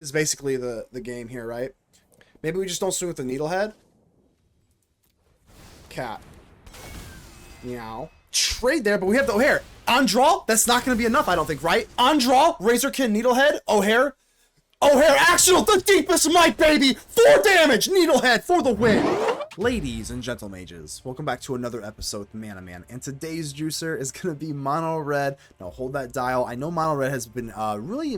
is basically the game here, right? Maybe we just don't swing with the Needlehead. Cat. Meow. Trade there, but we have the Ojer. On draw, that's not going to be enough, I don't think, right? On draw, Razorkin Needlehead, Ojer. Ojer, Axonil, the deepest might, baby! 4 damage, Needlehead for the win! Ladies and gentlemages, welcome back to another episode with Mana Man, and today's juicer is going to be Mono Red. Now hold that dial. I know Mono Red has been really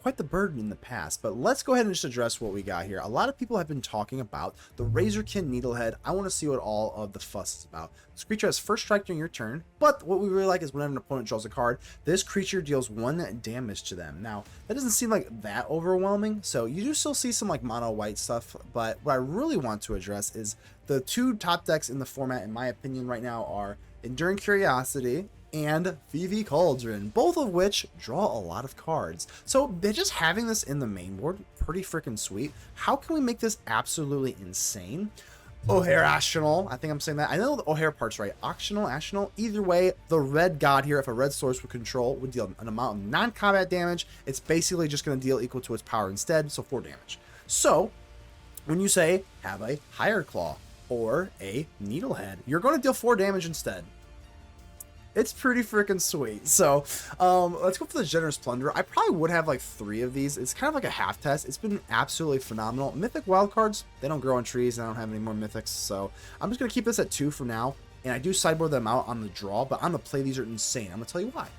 quite the burden in the past, but let's go ahead and just address what we got here. A lot of people have been talking about the Razorkin Needlehead. I want to see what all of the fuss is about. This creature has first strike during your turn, but what we really like is whenever an opponent draws a card, this creature deals 1 damage to them. Now, that doesn't seem like that overwhelming, so you do still see some like mono white stuff, but what I really want to address is the 2 top decks in the format, in my opinion, right now are Enduring Curiosity and VV Cauldron, both of which draw a lot of cards. So they're just having this in the main board, pretty freaking sweet. How can we make this absolutely insane? Ojer Axonil, I think I'm saying that. I know the Ojer part's right. Axonil. Either way, the red god here, if a red source would control, would deal an amount of non-combat damage. It's basically just going to deal equal to its power instead, so 4 damage. So when you say have a Higher Claw or a Needlehead, you're going to deal 4 damage instead. It's pretty freaking sweet. So let's go for the Generous Plunderer. I probably would have like 3 of these. It's kind of like a half test. It's been absolutely phenomenal. Mythic wildcards, they don't grow on trees. I don't have any more mythics, so I'm just going to keep this at 2 for now. And I do sideboard them out on the draw, but on the play, these are insane. I'm going to tell you why.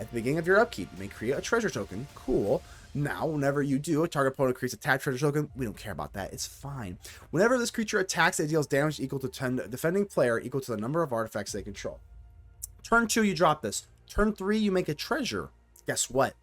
At the beginning of your upkeep, you may create a treasure token. Cool. Now, whenever you do, a target opponent creates a tapped treasure token. We don't care about that. It's fine. Whenever this creature attacks, it deals damage equal to 10 defending player equal to the number of artifacts they control. Turn 2, you drop this. Turn 3, you make a treasure. Guess what?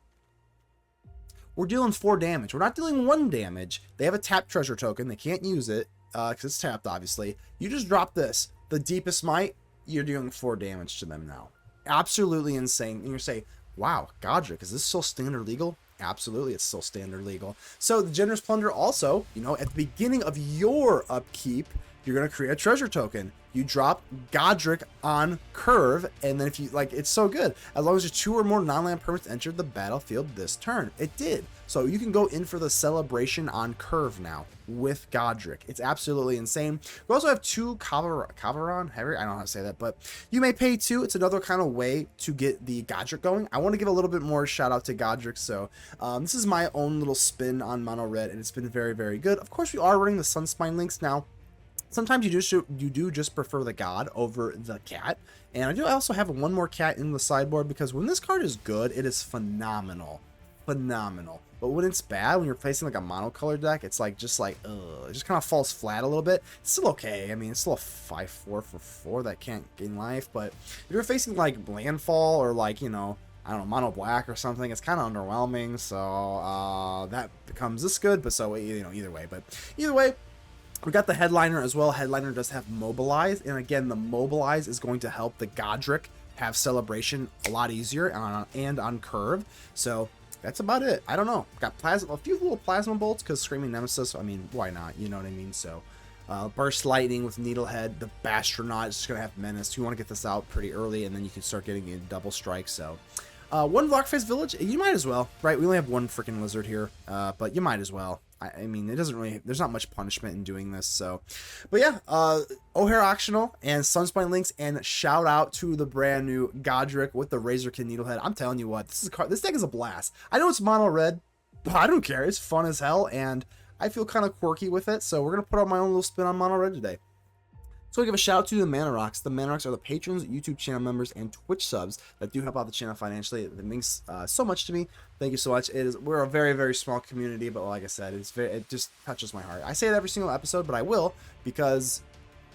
We're dealing 4 damage. We're not dealing 1 damage. They have a tapped treasure token. They can't use it because it's tapped, obviously. You just drop this. The deepest might, you're dealing 4 damage to them now. Absolutely insane. And you say, wow, Goddric, is this still standard legal? Absolutely, it's still standard legal. So the Generous Plunderer also, you know, at the beginning of your upkeep, you're going to create a treasure token. You drop Goddric on curve, and then if you like, it's so good. As long as your 2 or more non-land permanents entered the battlefield this turn. It did. So you can go in for the celebration on curve now with Goddric. It's absolutely insane. We also have 2 Kavaron Harrier. I don't know how to say that, but you may pay 2. It's another kind of way to get the Goddric going. I want to give a little bit more shout out to Goddric. So this is my own little spin on Mono Red, and it's been very, very good. Of course, we are running the Sunspine Lynx now. Sometimes you do just prefer the god over the cat, and I also have 1 more cat in the sideboard because when this card is good, it is phenomenal. But when it's bad, when you're facing like a monocolored deck, it's like just like it just kind of falls flat a little bit. It's still okay. I mean, it's still a 5/4 for 4 that can't gain life, but if you're facing like landfall or like, you know, I don't know, mono black or something, it's kind of underwhelming. So that becomes this good, but so, you know, either way. We got the Headliner as well. Headliner does have Mobilize, and again, the Mobilize is going to help the Goddric have Celebration a lot easier and on curve. So that's about it. I don't know. Got a few little Plasma Bolts because Screaming Nemesis. I mean, why not? You know what I mean? So Burst Lightning with Needlehead. The Bashtronaut is just going to have Menace. You want to get this out pretty early, and then you can start getting a double strike. So 1 Rockface Village, you might as well, right? We only have 1 freaking lizard here, but you might as well. I mean, it doesn't really, there's not much punishment in doing this, so. But yeah, Ojer Axonil and Sunspine Lynx, and shout out to the brand new Goddric with the Razorkin Needlehead. I'm telling you what, this deck is a blast. I know it's mono red, but I don't care. It's fun as hell, and I feel kind of quirky with it, so we're going to put out my own little spin on mono red today. So I give a shout out to the Mana Rocks. The Mana Rocks are the patrons, YouTube channel members, and Twitch subs that do help out the channel financially. It means so much to me. Thank you so much. We're a very, very small community, but like I said, it just touches my heart. I say it every single episode, but I will because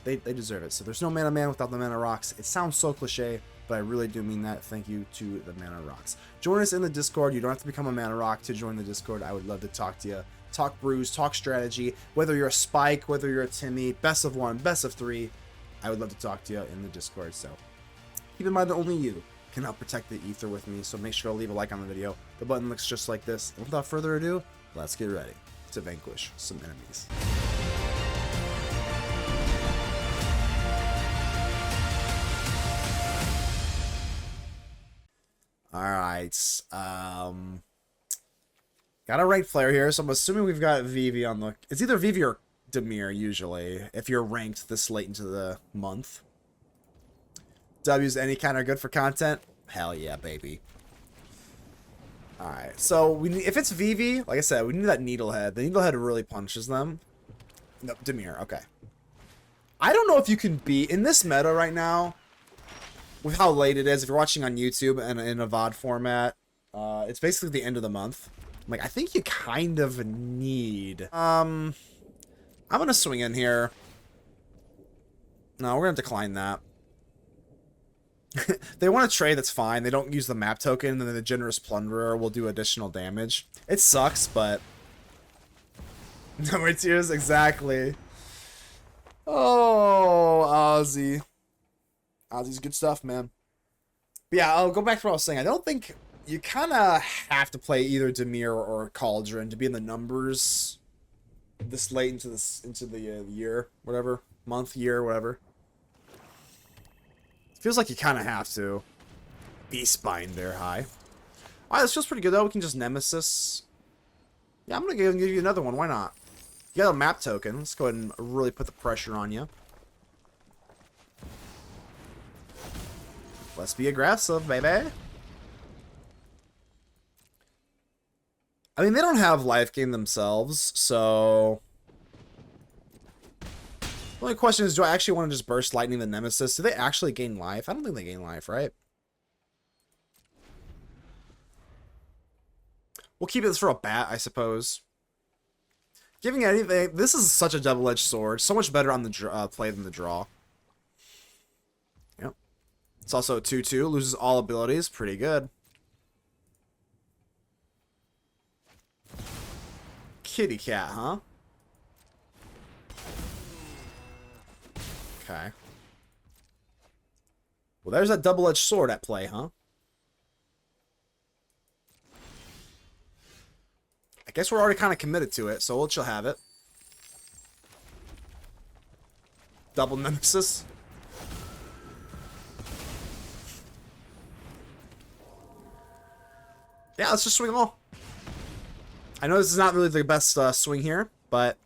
they deserve it. So there's no Mana Man without the Mana Rocks. It sounds so cliche, but I really do mean that. Thank you to the Mana Rocks. Join us in the Discord. You don't have to become a Mana Rock to join the Discord. I would love to talk to you. Talk brews, talk strategy, whether you're a Spike, whether you're a Timmy, best of 1, best of 3, I would love to talk to you in the Discord. So keep in mind that only you can help protect the ether with me, so make sure to leave a like on the video. The button looks just like this. And without further ado, let's get ready to vanquish some enemies. All right, Got a ranked player here, so I'm assuming we've got Vivi on the... It's either Vivi or Dimir, usually, if you're ranked this late into the month. W's any kind of good for content? Hell yeah, baby. Alright, so we need, if it's Vivi, like I said, we need that Needlehead. The Needlehead really punishes them. No, Dimir, okay. I don't know if you can beat... In this meta right now, with how late it is, if you're watching on YouTube and in a VOD format, it's basically the end of the month. Like, I think you kind of need... I'm gonna swing in here. No, we're gonna decline that. They want to trade, that's fine. They don't use the map token, and then the Generous Plunderer will do additional damage. It sucks, but... No more tears, exactly. Oh, Ozzy. Ozzy's good stuff, man. But yeah, I'll go back to what I was saying. I don't think... You kind of have to play either Dimir or Cauldron to be in the numbers this late into the year, whatever. Month, year, whatever. Feels like you kind of have to. Beastbinder high. Alright, this feels pretty good though. We can just Nemesis. Yeah, I'm going to give you another one. Why not? You got a map token. Let's go ahead and really put the pressure on you. Let's be aggressive, baby. I mean, they don't have life gain themselves, so... The only question is, do I actually want to just burst lightning the Nemesis? Do they actually gain life? I don't think they gain life, right? We'll keep this for a bat, I suppose. Giving anything... This is such a double-edged sword. So much better on the play than the draw. Yep. It's also a 2-2. Loses all abilities. Pretty good. Kitty cat, huh? Okay. Well, there's that double-edged sword at play, huh? I guess we're already kind of committed to it, so we'll let you have it. Double Nemesis. Yeah, let's just swing them all. I know this is not really the best swing here, but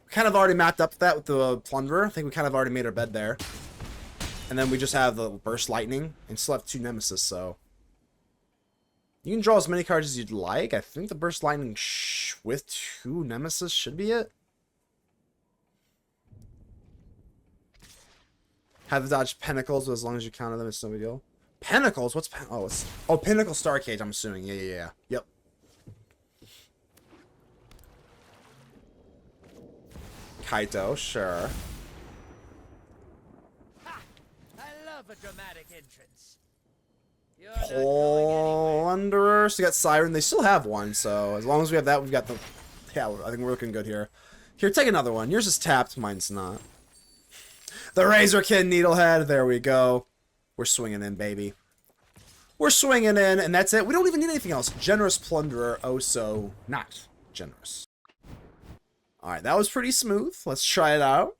we kind of already mapped up that with the Plunderer. I think we kind of already made our bed there. And then we just have the Burst Lightning and still have 2 Nemesis, so... You can draw as many cards as you'd like. I think the Burst Lightning with 2 Nemesis should be it. Have the dodge Pinnacles, but as long as you counter them, it's no big deal. Pinnacles? What's it's Pinnacle Star Cage, I'm assuming. Yeah. Yep. Kaito, sure. I love a dramatic entrance. Plunderer. So you got Siren. They still have one, so as long as we have that, we've got the... Yeah, I think we're looking good here. Here, take another one. Yours is tapped, mine's not. The Razorkin Needlehead. There we go. We're swinging in, baby. We're swinging in, and that's it. We don't even need anything else. Generous Plunderer. Oh, so not generous. Alright, that was pretty smooth. Let's try it out.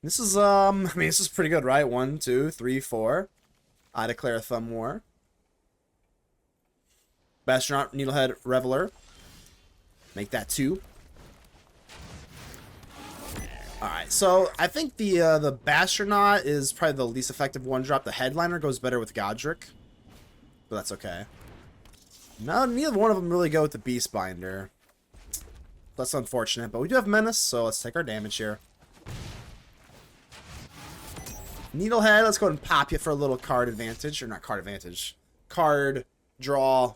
This is, I mean, this is pretty good, right? 1, 2, 3, 4. I declare a Thumb War. Bashtronaut, Needlehead, Reveler. Make that 2. Alright, so I think the Bashtronaut is probably the least effective one-drop. The Headliner goes better with Goddric. But that's okay. No, neither one of them really go with the Beastbinder. That's unfortunate, but we do have Menace, so let's take our damage here. Needlehead, let's go ahead and pop you for a little card advantage. Or not card advantage. Card, draw,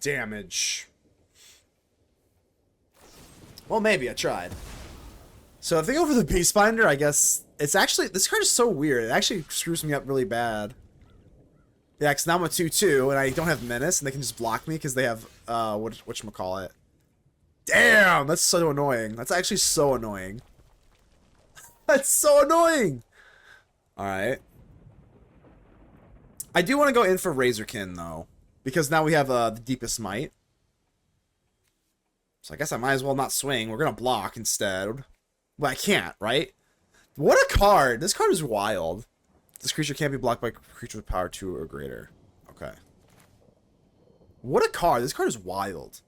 damage. Well, maybe. I tried. So if they go for the Beastbinder, I guess... It's actually... This card is so weird. It actually screws me up really bad. Yeah, because now I'm a 2-2, and I don't have Menace, and they can just block me because they have... whatchamacallit. Damn! That's so annoying. That's actually so annoying. That's so annoying! Alright. I do want to go in for Razorkin, though. Because now we have the Deepest Might. So I guess I might as well not swing. We're going to block instead. Well, I can't, right? What a card! This card is wild. This creature can't be blocked by a creature with power 2 or greater. Okay. What a card. This card is wild.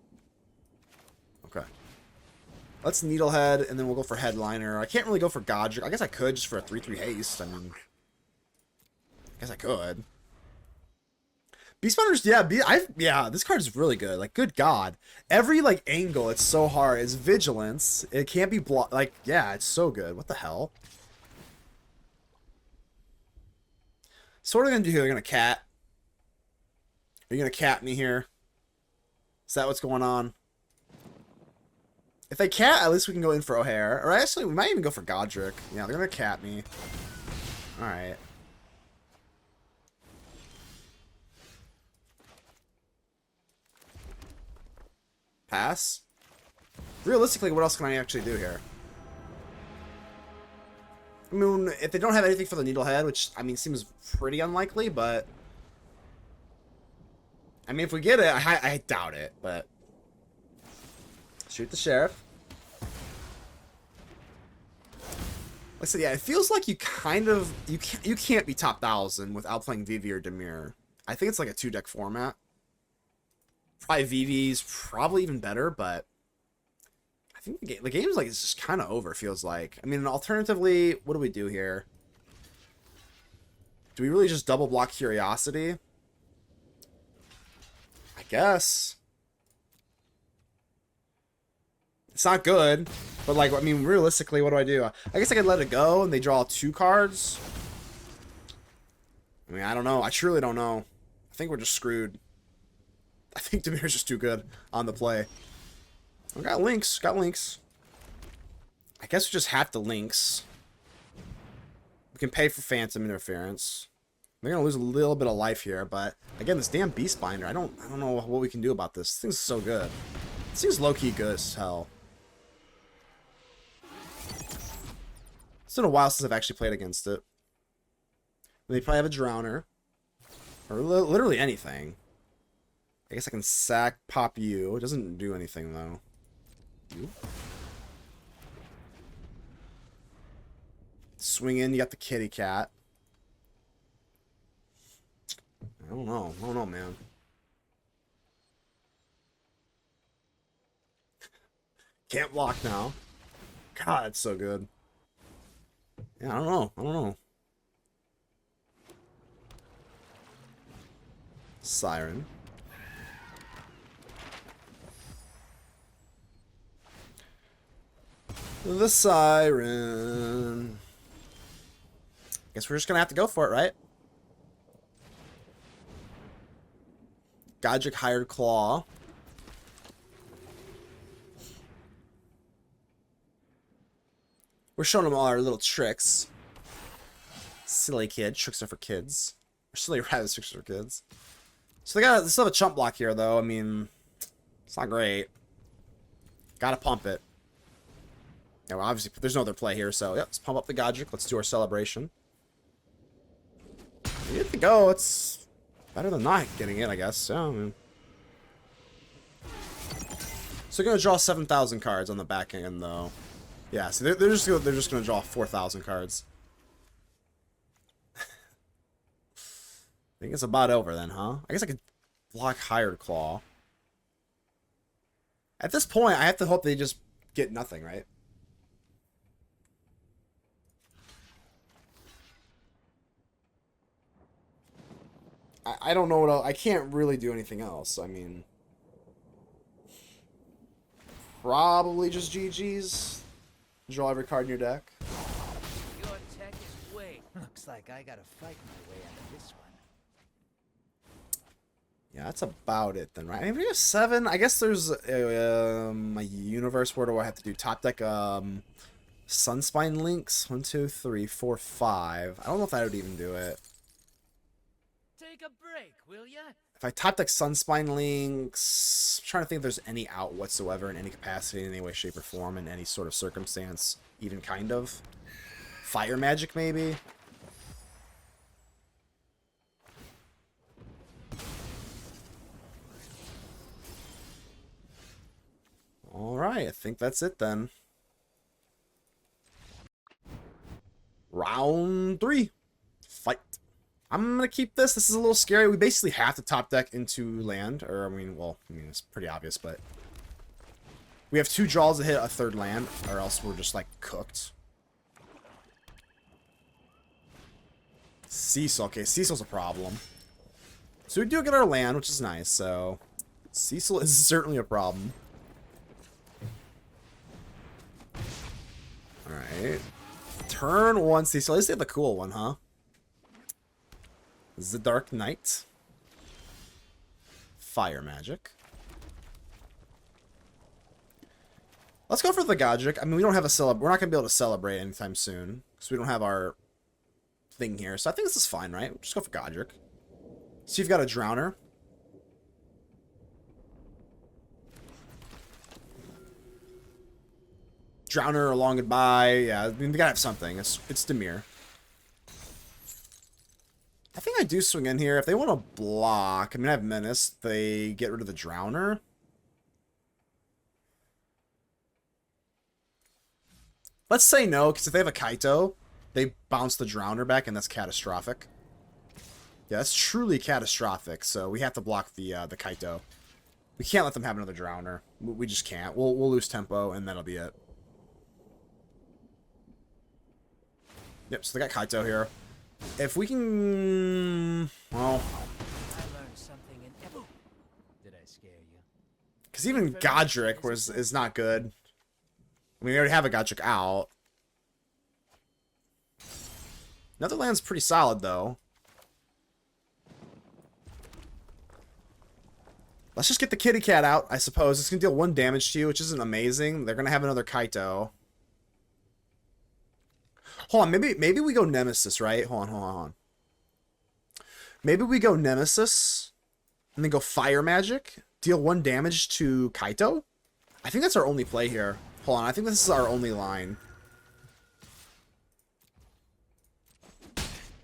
Okay. Let's Needlehead, and then we'll go for Headliner. I can't really go for Goddric. I guess I could just for a 3/3 haste. I mean, I guess I could. Beast Binders, yeah, yeah, this card is really good. Like, good God. Every, like, angle, it's so hard. It's Vigilance. It can't be blocked. Like, yeah, it's so good. What the hell? So what are we going to do here? We're going to cat. Are you going to cat me here? Is that what's going on? If they cat, at least we can go in for Ojer. Or actually, we might even go for Goddric. Yeah, they're going to cat me. Alright. Pass? Realistically, what else can I actually do here? I mean, if they don't have anything for the Needlehead, which, I mean, seems pretty unlikely, but... I mean, if we get it, I doubt it, but... Shoot the Sheriff. Like I said, yeah, it feels like you kind of... You can't be top 1000 without playing Vivi or Dimir. I think it's like a 2-deck format. Probably Vivi's probably even better, but... I think the game's like, it's just kind of over, feels like. I mean, alternatively, what do we do here? Do we really just double block Curiosity? I guess. It's not good, but like, I mean, realistically, what do? I guess I could let it go and they draw 2 cards. I mean, I don't know. I truly don't know. I think we're just screwed. I think Dimir's just too good on the play. We got Lynx. Got Lynx. I guess we just have to Lynx. We can pay for Phantom Interference. We're gonna lose a little bit of life here, but again, this damn Beast Binder. I don't know what we can do about this. This thing's so good. It seems low-key good as hell. It's been a while since I've actually played against it. They probably have a Drowner. Or literally anything. I guess I can sack pop you. It doesn't do anything, though. You? Swing in, you got the kitty cat. I don't know, man. Can't block now. God, it's so good. Yeah, I don't know. Siren. The Siren. Guess we're just gonna have to go for it, right? Goddric Hired Claw. We're showing them all our little tricks. Silly kid. Tricks are for kids. Or silly rabbit tricks are for kids. So they still have a chump block here, though. I mean, it's not great. Gotta pump it. Yeah, well, obviously, there's no other play here, so, yep, let's pump up the Goddric. Let's do our celebration. We get to go. It's better than not getting it, I guess. Yeah, I mean. So we're going to draw 7,000 cards on the back end, though. Yeah, so they're just going to draw 4,000 cards. I think it's about over then, huh? I guess I could block Hired Claw. At this point, I have to hope they just get nothing, right? I don't know what else. I can't really do anything else. I mean, probably just GG's. Draw every card in your deck. Your tech is way. Looks like I gotta fight my way out of this one. Yeah, that's about it then, right? I mean, we have 7. I guess there's a universe. Where do I have to do? Top deck, Sunspine Lynx. 1, 2, 3, 4, 5. I don't know if that would even do it. Take a break, will ya? If I top deck Sunspine Lynx, I'm trying to think if there's any out whatsoever in any capacity, in any way, shape, or form, in any sort of circumstance, even kind of. Fire Magic, maybe? Alright, I think that's it then. Round 3. Fight. I'm gonna keep this. This is a little scary. We basically have to top deck into land, or I mean, well, I mean it's pretty obvious, but we have 2 draws to hit a 3rd land, or else we're just like cooked. Cecil, okay, Cecil's a problem. So we do get our land, which is nice. So Cecil is certainly a problem. All right, turn 1 Cecil. At least they have the cool one, huh? The Dark Knight. Fire magic. Let's go for the Goddric. I mean, we don't have a we're not gonna be able to celebrate anytime soon because we don't have our thing here. So I think this is fine, right? We'll just go for Goddric. So you've got a Drowner. Drowner or Long Goodbye. Yeah, I mean, we gotta have something. It's Dimir. I think I do swing in here. If they want to block, I mean, I have Menace. They get rid of the Drowner. Let's say no, because if they have a Kaito, they bounce the Drowner back, and that's catastrophic. Yeah, that's truly catastrophic, so we have to block the Kaito. We can't let them have another Drowner. We just can't. We'll lose tempo, and that'll be it. Yep, so they got Kaito here. If we can... Well... I learned something in every... Did I scare you? Because even Goddric is not good. I mean, we already have a Goddric out. Netherland's pretty solid, though. Let's just get the kitty cat out, I suppose. It's going to deal 1 damage to you, which isn't amazing. They're going to have another Kaito. Hold on, maybe we go Nemesis, right? Hold on. Maybe we go Nemesis, and then go Fire Magic, deal 1 damage to Kaito. I think that's our only play here. Hold on, I think this is our only line.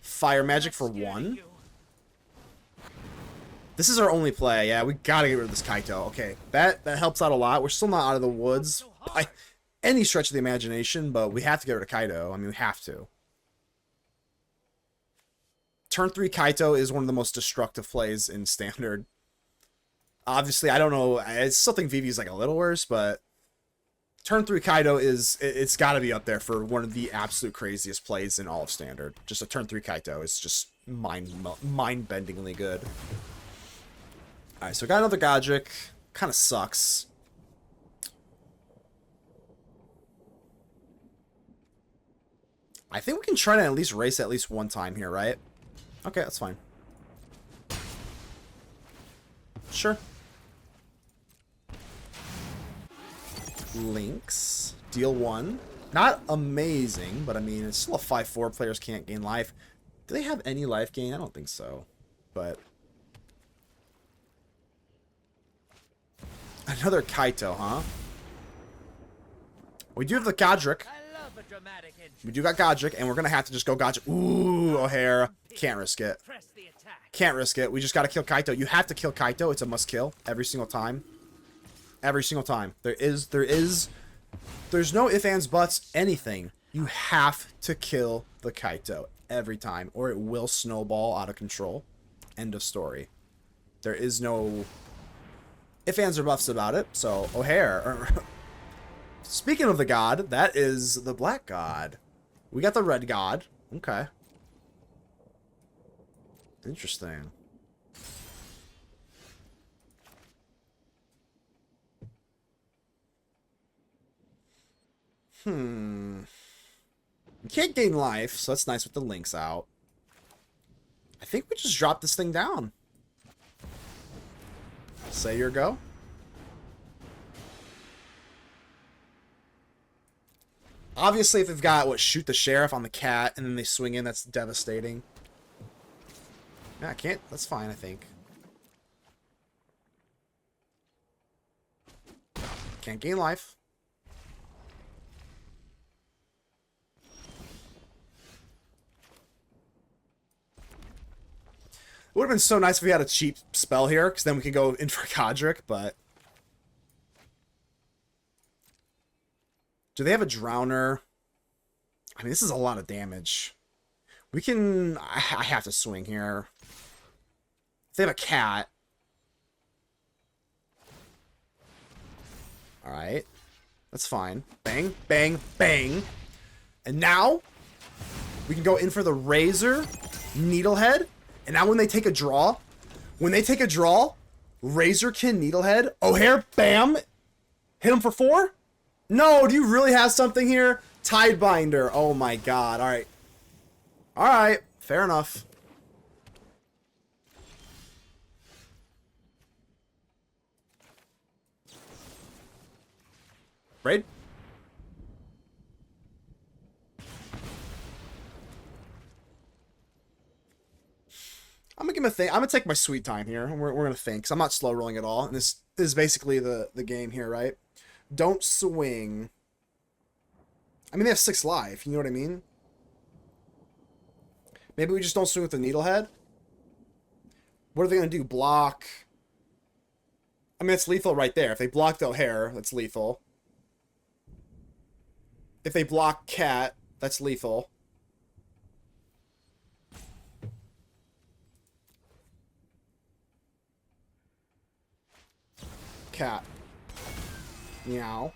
Fire Magic for 1. This is our only play. Yeah, we gotta get rid of this Kaito. Okay, that helps out a lot. We're still not out of the woods by any stretch of the imagination, but we have to get rid of Kaito. I mean, we have to. Turn 3 Kaito is one of the most destructive plays in Standard. Obviously, I don't know. I still think Vivi's like a little worse, but turn 3 Kaito it's got to be up there for one of the absolute craziest plays in all of Standard. Just a turn 3 Kaito is just mind-bendingly good. All right, so we got another Goddric. Kind of sucks. I think we can try to at least race at least 1 time here, right? Okay, that's fine. Sure. Lynx. Deal 1. Not amazing, but I mean, it's still a 5/4. Players can't gain life. Do they have any life gain? I don't think so. But another Kaito, huh? We do have the Goddric. We do got Goddric, and we're going to have to just go Goddric. Ooh, Ojer. Can't risk it. Can't risk it. We just got to kill Kaito. You have to kill Kaito. It's a must kill every single time. Every single time. There's no ifs, ands, buts, anything. You have to kill the Kaito every time, or it will snowball out of control. End of story. There is no ifs, ands, or buts about it. So, Ojer. Speaking of the god, that is the black god. We got the red god. Okay. Interesting. We can't gain life, so that's nice with the Lynx out. I think we just drop this thing down. Say your go. Obviously, if they've got, what, shoot the sheriff on the cat, and then they swing in, that's devastating. Yeah, I can't. That's fine, I think. Can't gain life. It would have been so nice if we had a cheap spell here, because then we could go in for Goddric, but... Do they have a Drowner? I mean, this is a lot of damage. We can... I have to swing here. If they have a cat... Alright. That's fine. Bang, bang, bang. And now, we can go in for the Razor Needlehead. And now when they take a draw, Razorkin Needlehead, Ojer, bam! Hit him for 4? No, do you really have something here? Tidebinder. Oh my god. Alright. Alright. Fair enough. Raid? I'm gonna give him a thing. I'm gonna take my sweet time here. We're gonna think, because I'm not slow rolling at all. And this is basically the game here, right? Don't swing. I mean, they have 6 life, you know what I mean? Maybe we just don't swing with the Needlehead? What are they gonna do? Block? I mean, it's lethal right there. If they block the Ojer, that's lethal. If they block Cat, that's lethal. Cat. Meow.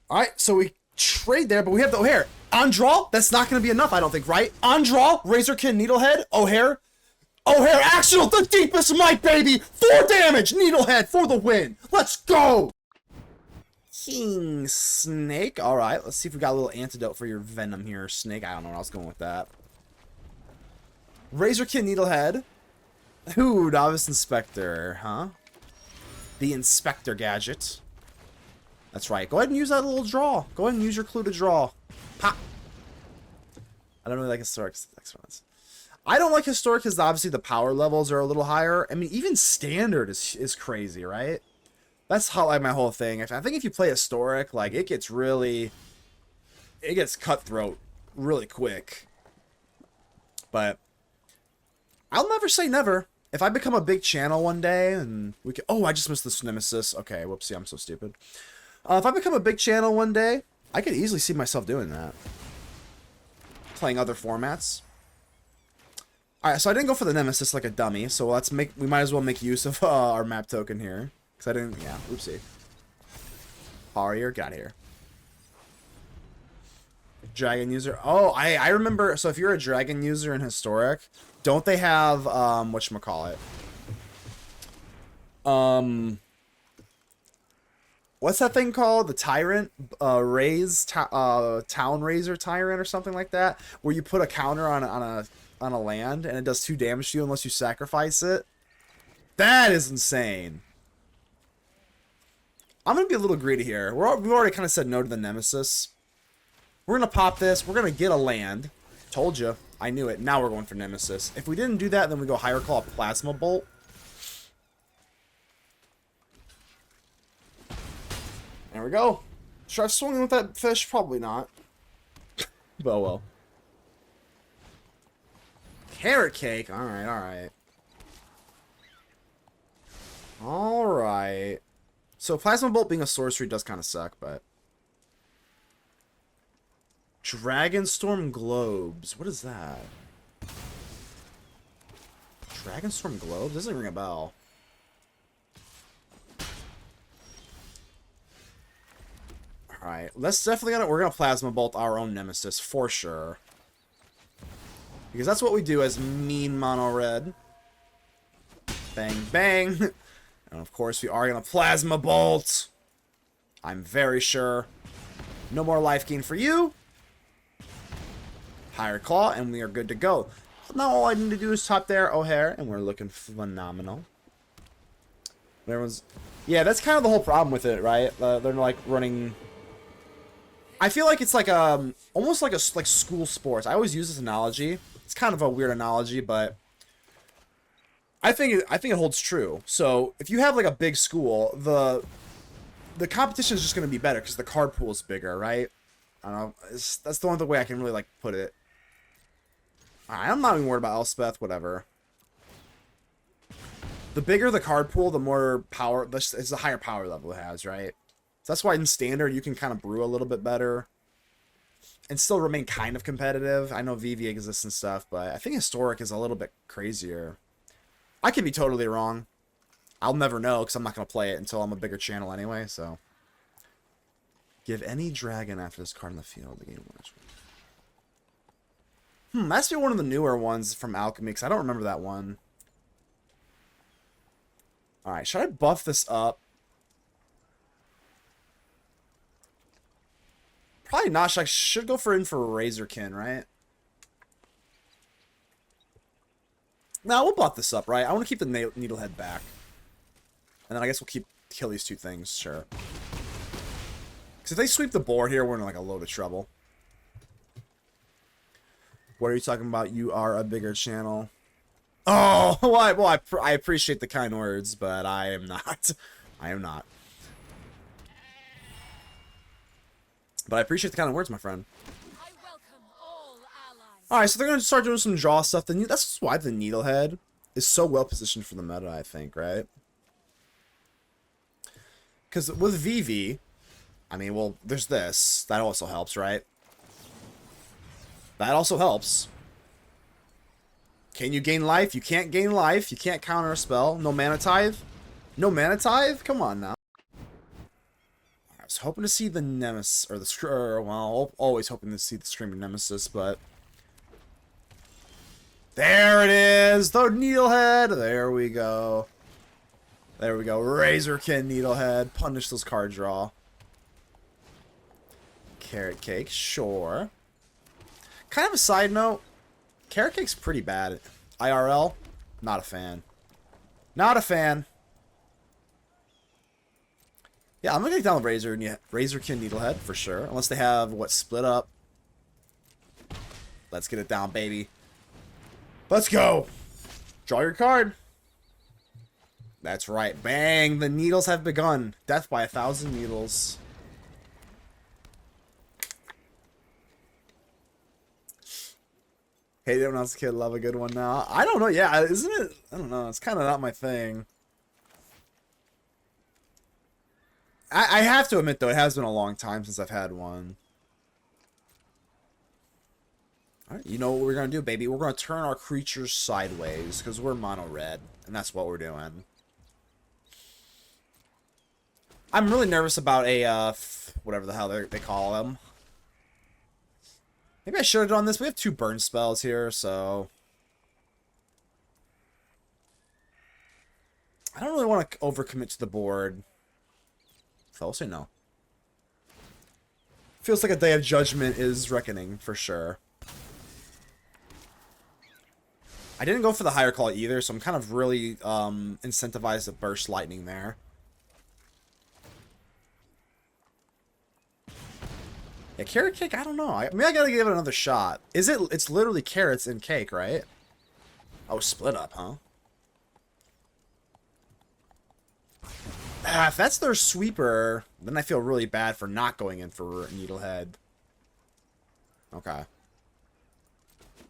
Alright, so we trade there, but we have the Ojer. On draw, that's not going to be enough, I don't think, right? On draw, Razorkin Needlehead, Ojer. Ojer, Axonil, the deepest might, baby! 4 damage, Needlehead for the win. Let's go! King Snake. Alright, let's see if we got a little antidote for your venom here, Snake. I don't know where I was going with that. Razorkin Needlehead. Ooh, Novice Inspector, huh? The Inspector gadget. That's right. Go ahead and use that little draw. Go ahead and use your clue to draw. Pop. I don't really like Historic experiments. I don't like Historic because obviously the power levels are a little higher. I mean, even Standard is crazy, right? That's how like my whole thing. I think if you play Historic, like it gets cutthroat really quick. But I'll never say never. If I become a big channel one day and we can... Oh, I just missed this Nemesis. Okay, whoopsie, I'm so stupid. If I become a big channel one day, I could easily see myself doing that. Playing other formats. Alright, so I didn't go for the Nemesis like a dummy, so we might as well make use of our map token here. Because I didn't... Yeah, whoopsie. Harrier, got here. Dragon user. Oh, I remember. So if you're a dragon user in Historic, don't they have whatchamacallit? What's that thing called? The Tyrant, Town Razor Tyrant or something like that, where you put a counter on a land and it does 2 damage to you unless you sacrifice it. That is insane. I'm gonna be a little greedy here. We've already kind of said no to the Nemesis. We're going to pop this. We're going to get a land. Told you. I knew it. Now we're going for Nemesis. If we didn't do that, then we go Higher Claw, Plasma Bolt. There we go. Should I have swung with that fish? Probably not. But well. Carrot Cake. Alright, alright. Alright. So Plasma Bolt being a sorcery does kind of suck, but... Dragonstorm Globes. What is that? Dragonstorm Globes? Doesn't ring a bell. Alright. Let's definitely we're gonna Plasma Bolt our own Nemesis for sure. Because that's what we do as mean mono red. Bang bang. And of course we are gonna Plasma Bolt. I'm very sure. No more life gain for you. Higher Claw, and we are good to go. Now all I need to do is top there Ojer, and we're looking phenomenal. Yeah, that's kind of the whole problem with it, right? They're like running... I feel like it's like almost like school sports. I always use this analogy. It's kind of a weird analogy, but I think it holds true. So if you have like a big school, the competition is just going to be better because the card pool is bigger, right? I don't know. That's the only way I can really like put it. I'm not even worried about Elspeth, whatever. The bigger the card pool, the more power, it's the higher power level it has, right? So that's why in Standard you can kind of brew a little bit better. and still remain kind of competitive. I know VV exists and stuff, but I think Historic is a little bit crazier. I could be totally wrong. I'll never know because I'm not going to play it until I'm a bigger channel anyway, so. Give any dragon after this card in the field. The game that's be one of the newer ones from Alchemy, because I don't remember that one. Alright, should I buff this up? Probably not. I should go in for Razorkin, right? No, we'll buff this up, right? I want to keep the Needlehead back. And then I guess we'll kill these two things, sure. Because if they sweep the board here, we're in like a load of trouble. What are you talking about? You are a bigger channel. Oh, well, I appreciate the kind words, but I am not. I am not. But I appreciate the kind of words, my friend. I welcome all allies. Alright, so they're going to start doing some draw stuff. That's why the Needlehead is so well positioned for the meta, I think, right? Because with VV, I mean, well, there's this. That also helps, right? That also helps. Can you gain life? You can't gain life. You can't counter a spell. No mana tithe? No mana tithe? Come on now. I was hoping to see the Nemesis, or well, always hoping to see the Screaming Nemesis, but there it is, the Needlehead. There we go. There we go. Razorkin Needlehead. Punish those card draw. Carrot Cake, sure. Kind of a side note, Carrot Cake's pretty bad. IRL, not a fan. Not a fan. Yeah, I'm gonna take down the Razorkin Needlehead for sure. Unless they have what, split up. Let's get it down, baby. Let's go. Draw your card. That's right. Bang! The needles have begun. Death by 1,000 needles. Hate it when I was a kid. Love a good one now. I don't know. Yeah, isn't it? I don't know. It's kind of not my thing. I have to admit, though, it has been a long time since I've had one. Alright, you know what we're going to do, baby? We're going to turn our creatures sideways, because we're mono red, and that's what we're doing. I'm really nervous about a, whatever the hell they call them. Maybe I should have done this. We have 2 burn spells here, so I don't really want to overcommit to the board. So I'll say no. Feels like a Day of Judgment is reckoning, for sure. I didn't go for the higher call either, so I'm kind of really incentivized to burst lightning there. Yeah, carrot cake, I don't know. I mean, I gotta give it another shot. Is it? It's literally carrots and cake, right? Oh, split up, huh? If that's their sweeper, then I feel really bad for not going in for Needlehead. Okay.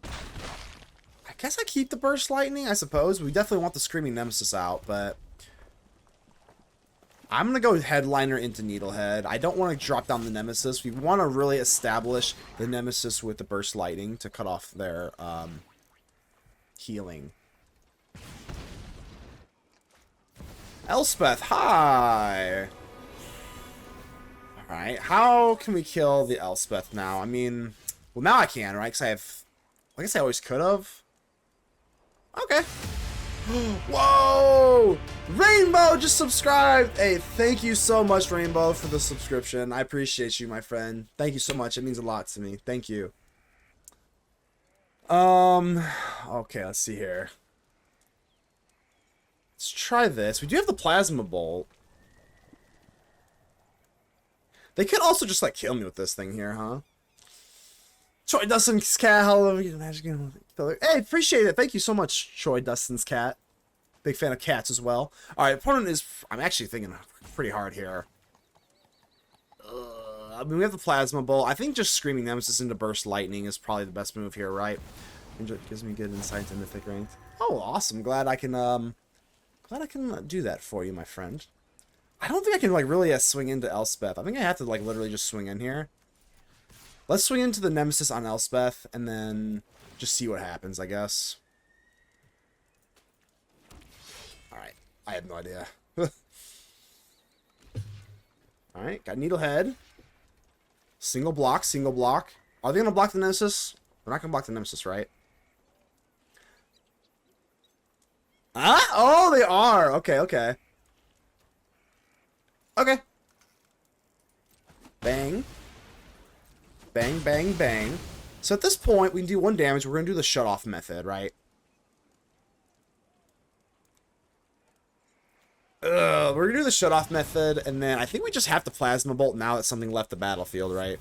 I guess I keep the Burst Lightning, I suppose. We definitely want the Screaming Nemesis out, but I'm going to go Headliner into Needlehead. I don't want to drop down the Nemesis. We want to really establish the Nemesis with the Burst Lightning to cut off their healing. Elspeth, hi! Alright, how can we kill the Elspeth now? I mean, well, now I can, right? Because I guess I always could have. Okay. Whoa! Rainbow just subscribed! Hey, thank you so much, Rainbow, for the subscription. I appreciate you, my friend. Thank you so much. It means a lot to me. Thank you. Okay, let's see here. Let's try this. We do have the Plasma Bolt. They could also just, like, kill me with this thing here, huh? Troy Dustin's cat, hello. Hey, appreciate it. Thank you so much, Troy Dustin's cat. Big fan of cats as well. Alright, opponent is... I'm actually thinking pretty hard here. I mean, we have the Plasma Bolt. I think just Screaming Nemesis into Burst Lightning is probably the best move here, right? It gives me good insight into Mythic Ranked. Oh, awesome. Glad I can do that for you, my friend. I don't think I can, like, really swing into Elspeth. I think I have to, like, literally just swing in here. Let's swing into the Nemesis on Elspeth, and then just see what happens, I guess. Alright, I have no idea. Alright, got Needlehead. Single block, single block. Are they going to block the Nemesis? They're not going to block the Nemesis, right? Ah! Oh, they are! Okay, okay. Okay. Bang. Bang, bang, bang. So at this point, we can do 1 damage. We're going to do the shut-off method, right? We're going to do the shut-off method, and then I think we just have to Plasma Bolt now that something left the battlefield, right?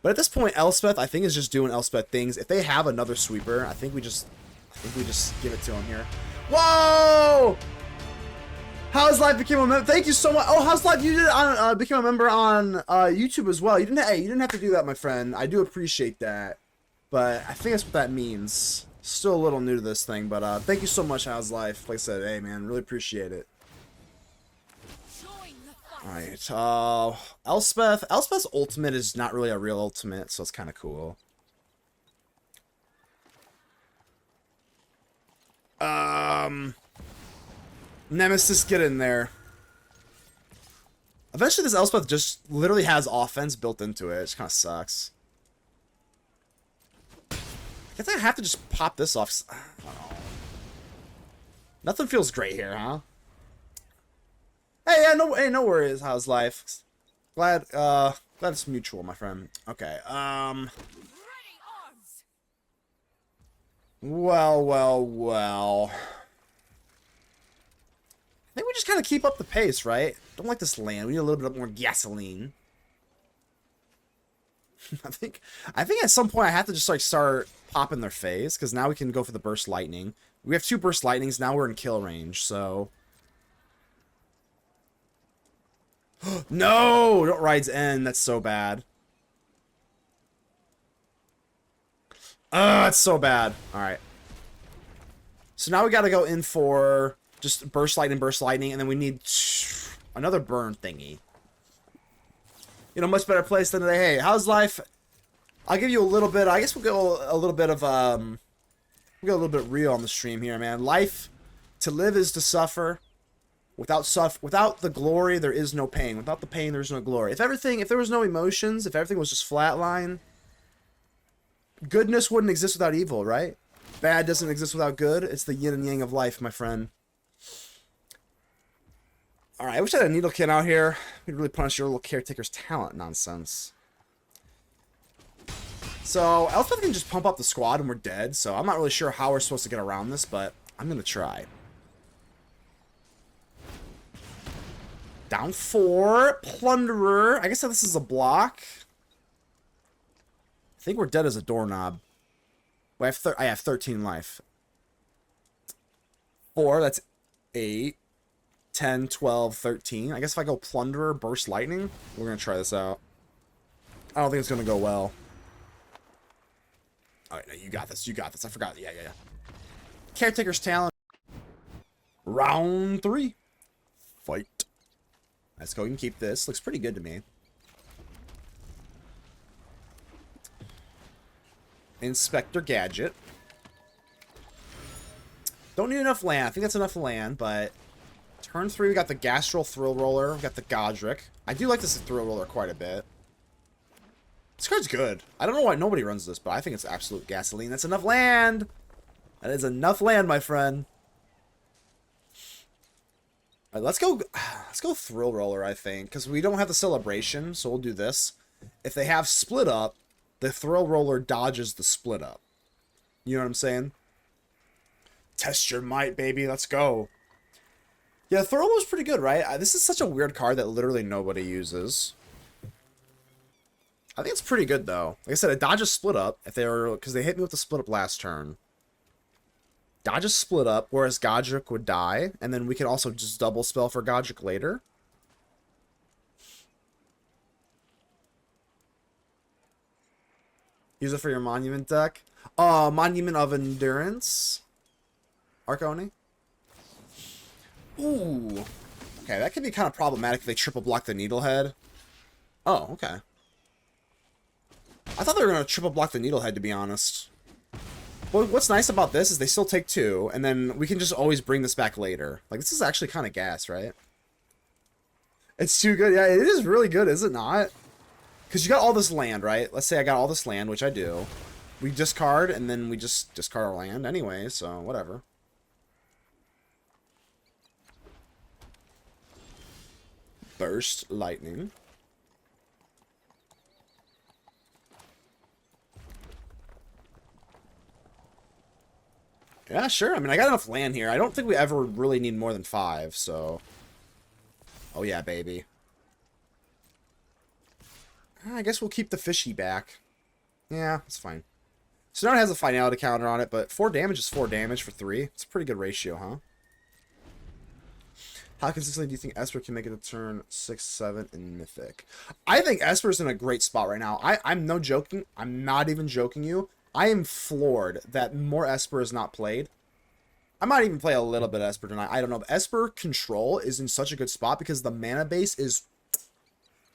But at this point, Elspeth, I think, is just doing Elspeth things. If they have another sweeper, I think we just give it to them here. Whoa! How's Life became a member? Thank you so much. Oh, How's Life? You did on became a member on YouTube as well. You didn't. Hey, you didn't have to do that, my friend. I do appreciate that, but I think that's what that means. Still a little new to this thing, but thank you so much, How's Life. Like I said, hey man, really appreciate it. All right, Elspeth. Elspeth's ultimate is not really a real ultimate, so it's kind of cool. Nemesis, get in there. Eventually, this Elspeth just literally has offense built into it. It just kind of sucks. I guess I have to just pop this off. I don't know. Nothing feels great here, huh? Hey, yeah, no worries. How's life? Glad it's mutual, my friend. Okay, well. I think we just kind of keep up the pace, right? Don't like this land. We need a little bit more gasoline. I think at some point I have to just like start popping their phase, because now we can go for the burst lightning. We have 2 burst lightnings. Now we're in kill range, so. No! Don't Ride's End. That's so bad. That's so bad. Alright. So now we gotta go in for just burst lightning, and then we need another burn thingy. You know, much better place than today. Hey, how's life? I'll give you a little bit. I guess we'll go a little bit of we'll go a little bit real on the stream here, man. Life, to live is to suffer. Without the glory, there is no pain. Without the pain, there's no glory. If there was no emotions, if everything was just flatline, goodness wouldn't exist without evil, right? Bad doesn't exist without good. It's the yin and yang of life, my friend. Alright, I wish I had a Needlekin out here. We'd really punish your little caretaker's talent nonsense. So, Elspeth can just pump up the squad and we're dead, so I'm not really sure how we're supposed to get around this, but I'm gonna try. Down 4. Plunderer. I guess this is a block. I think we're dead as a doorknob. Well, I have 13 life. 4, that's 8. 10, 12, 13. I guess if I go Plunderer, Burst Lightning, we're going to try this out. I don't think it's going to go well. Alright, no, you got this. You got this. I forgot. Yeah. Caretaker's Talent. Round 3. Fight. Let's go and keep this. Looks pretty good to me. Inspector Gadget. Don't need enough land. I think that's enough land, but turn 3, we got the Gastal Thrillroller. We got the Goddric. I do like this Thrillroller quite a bit. This card's good. I don't know why nobody runs this, but I think it's absolute gasoline. That's enough land. That is enough land, my friend. All right, let's go Thrillroller, I think, because we don't have the celebration, so we'll do this. If they have split up, the Thrillroller dodges the split up. You know what I'm saying? Test your might, baby. Let's go. Yeah, Thrillroller's pretty good, right? This is such a weird card that literally nobody uses. I think it's pretty good, though. Like I said, it dodges split up if they were, because they hit me with the split up last turn. Dodges split up, whereas Goddric would die, and then we can also just double spell for Goddric later. Use it for your Monument deck. Monument of Endurance. Arconi. Ooh. Okay, that could be kind of problematic if they triple block the Needlehead. Oh, okay. I thought they were going to triple block the Needlehead, to be honest. Well, what's nice about this is they still take 2, and then we can just always bring this back later. Like, this is actually kind of gas, right? It's too good. Yeah, it is really good, is it not? Because you got all this land, right? Let's say I got all this land, which I do. We discard, and then we just discard our land anyway, so whatever. Burst lightning. Yeah, sure. I mean, I got enough land here. I don't think we ever really need more than 5, so... Oh, yeah, baby. I guess we'll keep the fishy back. Yeah, it's fine. So now it has a finality counter on it, but 4 damage is 4 damage for 3. It's a pretty good ratio, huh? How consistently do you think Esper can make it a turn 6, 7 in Mythic? I think Esper's in a great spot right now. I'm no joking. I'm not even joking you. I am floored that more Esper is not played. I might even play a little bit of Esper tonight. I don't know. But Esper Control is in such a good spot because the mana base is...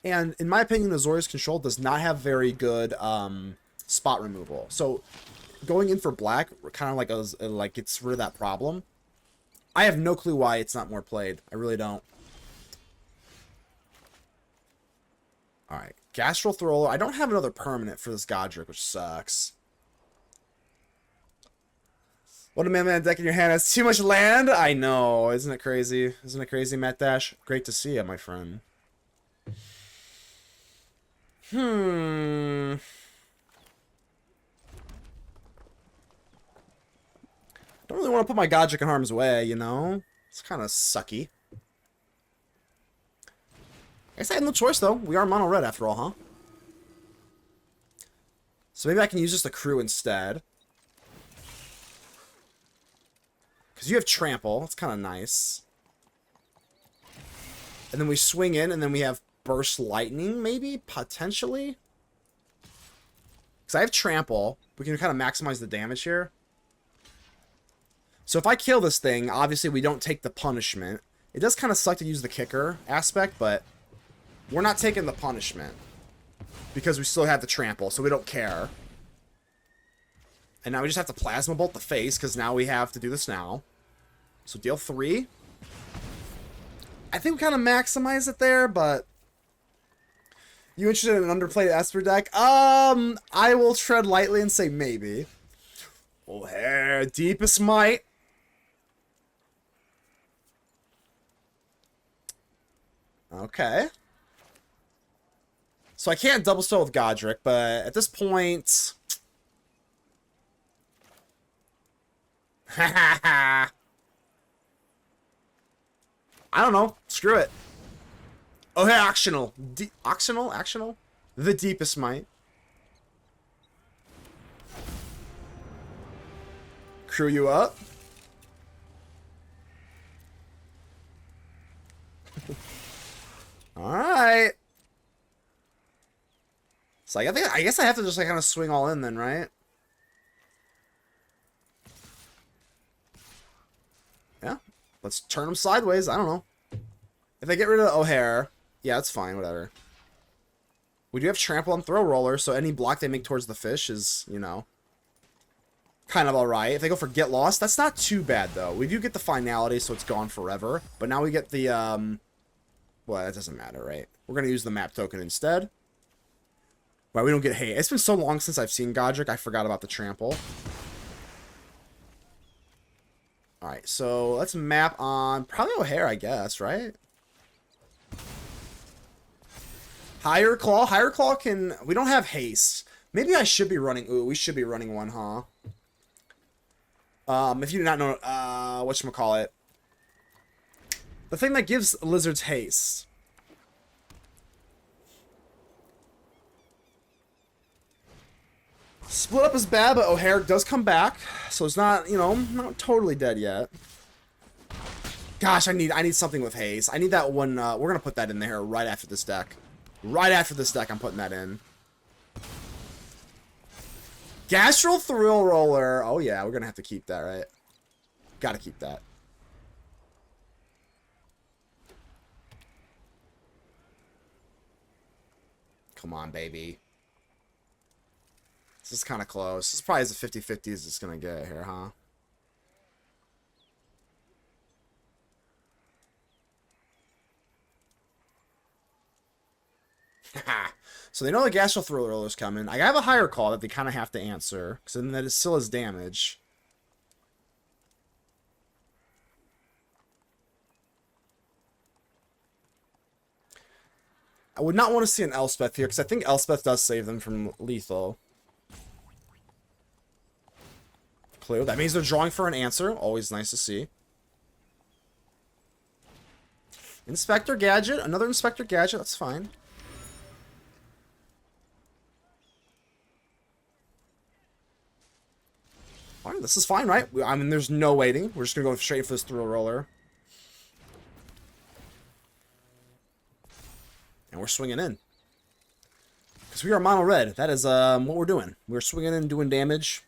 And in my opinion, Azorius Control does not have very good spot removal. So going in for black kind of like gets rid of that problem. I have no clue why it's not more played. I really don't. Alright. Gastal Thrillroller. I don't have another permanent for this Goddric, which sucks. What a man deck in your hand has too much land? I know. Isn't it crazy? Isn't it crazy, Matt Dash? Great to see you, my friend. Don't really want to put my Goddric in harm's way, you know? It's kind of sucky. I guess I have no choice, though. We are mono red after all, huh? So maybe I can use just the crew instead. Because you have trample. It's kind of nice. And then we swing in, and then we have burst lightning, maybe? Potentially? Because I have trample. We can kind of maximize the damage here. So if I kill this thing, obviously we don't take the punishment. It does kind of suck to use the kicker aspect, but we're not taking the punishment. Because we still have the trample, so we don't care. And now we just have to Plasma Bolt the face, because now we have to do this now. So deal 3. I think we kind of maximize it there, but... You interested in an underplayed Esper deck? I will tread lightly and say maybe. Ojer, Deepest Might. Okay. So I can't double spell with Goddric, but at this point... I don't know. Screw it. Oh, hey, Axonil. Axonil? The Deepest Might. Crew you up. Alright. So I guess I have to just like kind of swing all in then, right? Yeah. Let's turn them sideways. I don't know. If I get rid of Ojer, yeah, that's fine, whatever. We do have trample on Thrillroller, so any block they make towards the fish is, you know, kind of alright. If they go for Get Lost, that's not too bad, though. We do get the finality, so it's gone forever. But now we get the, well, that doesn't matter, right? We're going to use the map token instead. Well, we don't get hate. It's been so long since I've seen Goddric, I forgot about the trample. Alright, so let's map on probably Ojer, I guess, right? Higher Claw. Higher Claw can... We don't have haste. Maybe I should be running... Ooh, we should be running one, huh? If you do not know... whatchamacallit. The thing that gives lizards haste. Split up is bad, but Ojer does come back. So it's not, you know, not totally dead yet. Gosh, I need something with haste. I need that one... we're going to put that in there right after this deck. Right after this deck, I'm putting that in. Gastal Thrillroller. Oh, yeah, we're going to have to keep that, right? Gotta keep that. Come on, baby. This is kind of close. This is probably as a 50-50 as it's going to get here, huh? So they know the Gastal Thrillroller is coming. I have a higher call that they kind of have to answer, because then that is still is damage. I would not want to see an Elspeth here, because I think Elspeth does save them from lethal. Clue. That means they're drawing for an answer. Always nice to see. Inspector Gadget. Another Inspector Gadget. That's fine. Alright, this is fine, right? I mean, there's no waiting. We're just going to go straight for this Thrillroller. And we're swinging in. Because we are mono red. That is what we're doing. We're swinging in, doing damage.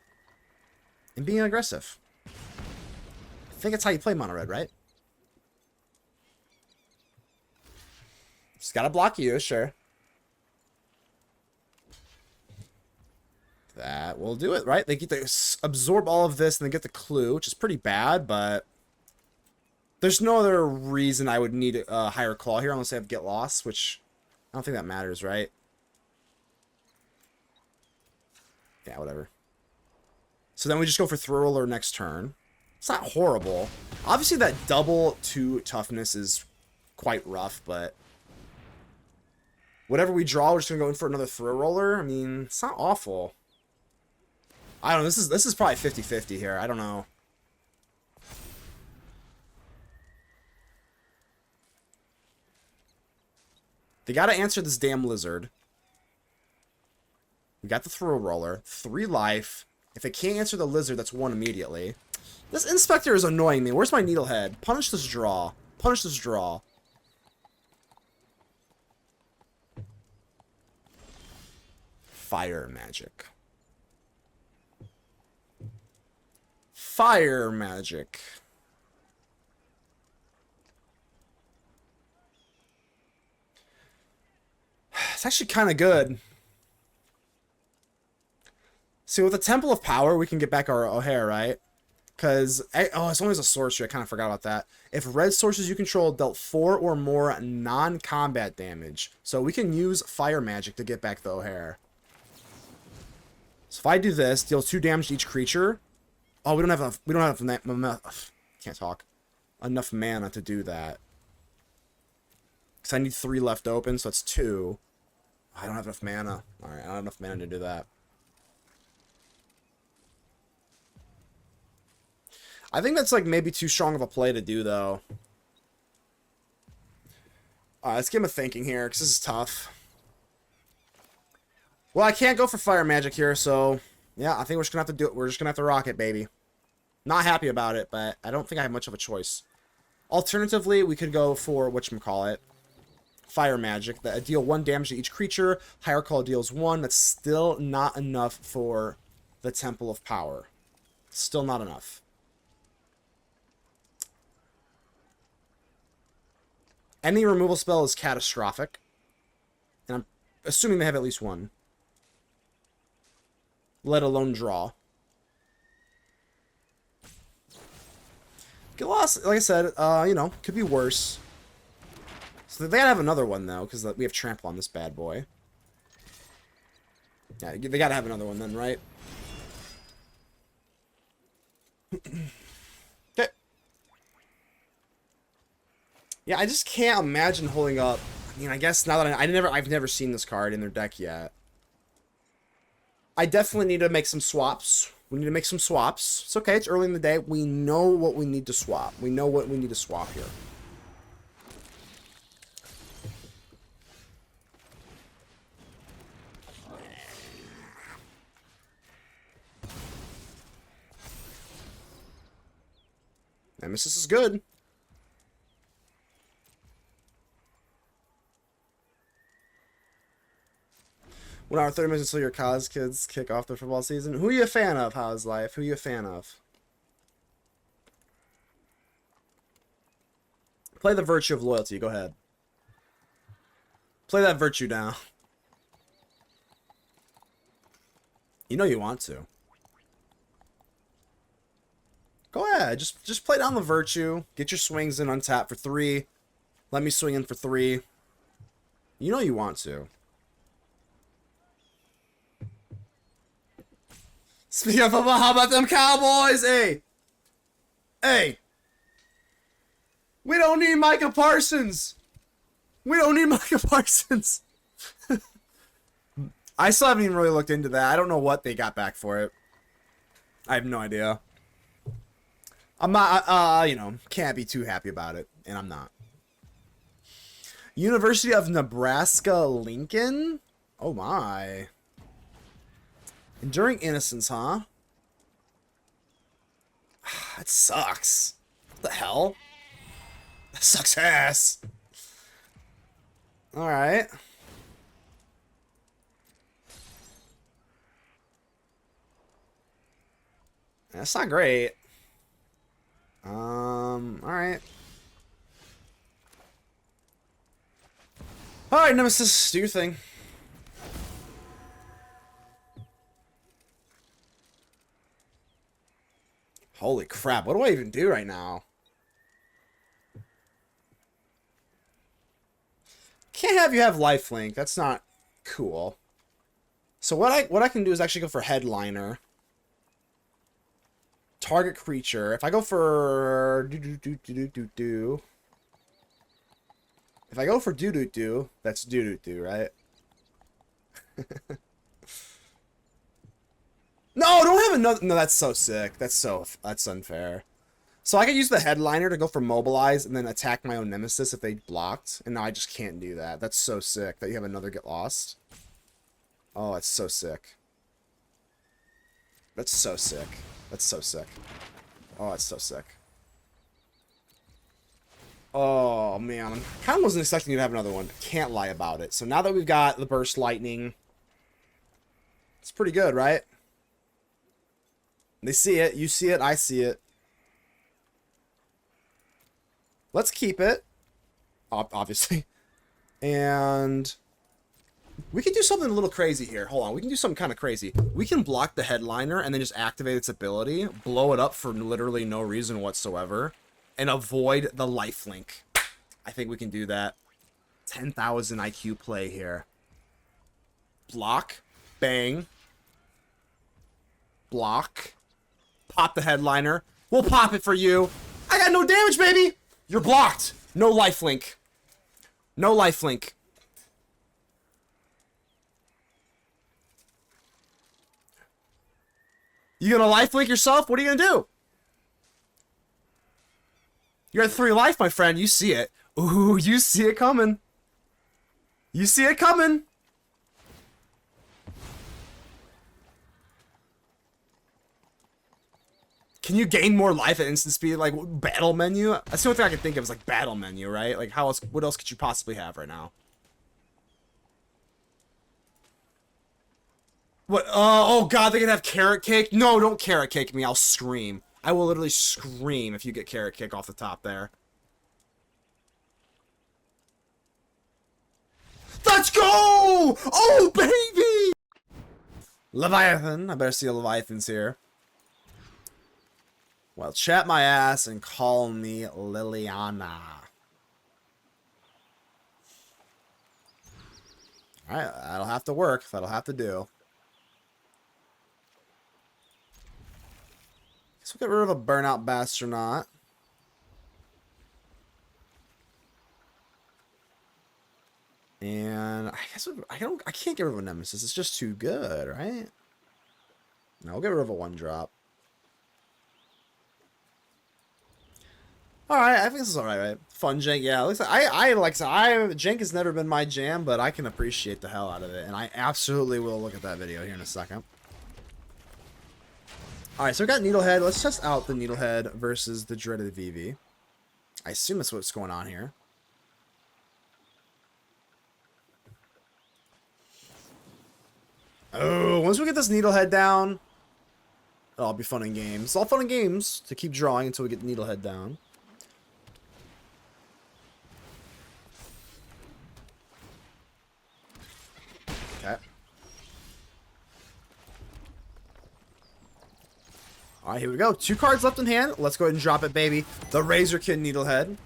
And being aggressive. I think that's how you play mono red, right? Just gotta block you, sure. That will do it, right? They get to absorb all of this and they get the clue, which is pretty bad, but there's no other reason I would need a higher claw here unless I have get lost, which I don't think that matters, right? Yeah, whatever. So then we just go for Thrillroller next turn. It's not horrible. Obviously that double 2 toughness is quite rough, but whatever we draw, we're just gonna go in for another Thrillroller. I mean, it's not awful. I don't know, this is probably 50-50 here. I don't know. They gotta answer this damn lizard. We got the Thrillroller. 3 life. If they can't answer the lizard, that's 1 immediately. This Inspector is annoying me. Where's my Needlehead? Punish this draw. Punish this draw. Fire magic. Fire magic. It's actually kind of good. See, with the Temple of Power, we can get back our Ojer, right? Because, oh, it's only as a sorcery. I kind of forgot about that. If red sources you control dealt 4 or more non-combat damage. So we can use fire magic to get back the Ojer. So if I do this, deals 2 damage to each creature. Oh, we don't have enough, can't talk. Enough mana to do that. Because I need 3 left open, so that's 2. I don't have enough mana. Alright, I don't have enough mana to do that. I think that's like maybe too strong of a play to do, though. Alright, let's give him a thinking here, because this is tough. Well, I can't go for fire magic here, so yeah, I think we're just gonna have to do it. We're just gonna have to rock it, baby. Not happy about it, but I don't think I have much of a choice. Alternatively, we could go for whatchamacallit, fire magic. That deal 1 damage to each creature. Higher call deals 1. That's still not enough for the Temple of Power. Still not enough. Any removal spell is catastrophic. And I'm assuming they have at least 1. Let alone draw. Get lost, like I said, you know, could be worse. So they gotta have another one, though, because we have trample on this bad boy. Yeah, they gotta have another one then, right? Okay. Yeah, I just can't imagine holding up. I mean, I guess now that I've never seen this card in their deck yet. I definitely need to make some swaps. We need to make some swaps. It's okay, it's early in the day. We know what we need to swap. We know what we need to swap here. Nemesis is good. 1 hour 30 minutes until your college kids kick off the football season. Who are you a fan of? How's life? Who are you a fan of? Play the virtue of loyalty. Go ahead. Play that virtue down. You know you want to. Go ahead. Just play down the Virtue. Get your swings in untap for 3. Let me swing in for 3. You know you want to. Speaking of football, how about them Cowboys? Hey! Hey! We don't need Micah Parsons! We don't need Micah Parsons! I still haven't even really looked into that. I don't know what they got back for it. I have no idea. I'm not, you know, can't be too happy about it. And I'm not. University of Nebraska, Lincoln? Oh my. Enduring Innocence, huh? That sucks. What the hell? That sucks ass. Alright. That's not great. Alright. Alright, Nemesis, do your thing. Holy crap, what do I even do right now? Can't have you have lifelink. That's not cool. So what I can do is actually go for Headliner. Target creature. If I go for if I go for that's right? No, don't have another. No, that's so sick. That's unfair. So I could use the Headliner to go for Mobilize and then attack my own Nemesis if they blocked. And now I just can't do that. That's so sick that you have another get lost. Oh, that's so sick. That's so sick. That's so sick. Oh, that's so sick. Oh, man. I kind of wasn't expecting you to have another one. Can't lie about it. So now that we've got the Burst Lightning, it's pretty good, right? They see it. You see it. I see it. Let's keep it. Obviously. And we can do something a little crazy here. Hold on. We can do something kind of crazy. We can block the Headliner and then just activate its ability, blow it up for literally no reason whatsoever, and avoid the lifelink. I think we can do that. 10,000 IQ play here. Block. Bang. Block. Pop the Headliner. We'll pop it for you. I got no damage, baby! You're blocked. No lifelink. No lifelink. You gonna lifelink yourself? What are you gonna do? You're at 3 life, my friend. You see it. Ooh, you see it coming. You see it coming. Can you gain more life at instant speed? Like, battle menu? That's the only thing I can think of is, like, battle menu, right? Like, how else, what else could you possibly have right now? What? Oh, God, they can have Carrot Cake? No, don't Carrot Cake me. I'll scream. I will literally scream if you get Carrot Cake off the top there. Let's go! Oh, baby! Leviathan. I better see a Leviathan's here. Well, chat my ass and call me Liliana. Alright, that'll have to work. That'll have to do. Guess we'll get rid of a Burnout Bashtronaut. And I guess I can't get rid of a Nemesis. It's just too good, right? No, we'll get rid of a 1-drop. Alright, I think this is alright, right? Fun jank, yeah. At least jank has never been my jam, but I can appreciate the hell out of it. And I absolutely will look at that video here in a second. Alright, so we got Needlehead. Let's test out the Needlehead versus the dreaded VV. I assume that's what's going on here. Oh, once we get this Needlehead down, it'll all be fun and games. It's all fun and games to keep drawing until we get Needlehead down. Okay. All right, here we go. 2 cards left in hand. Let's go ahead and drop it, baby. The Razorkin Needlehead.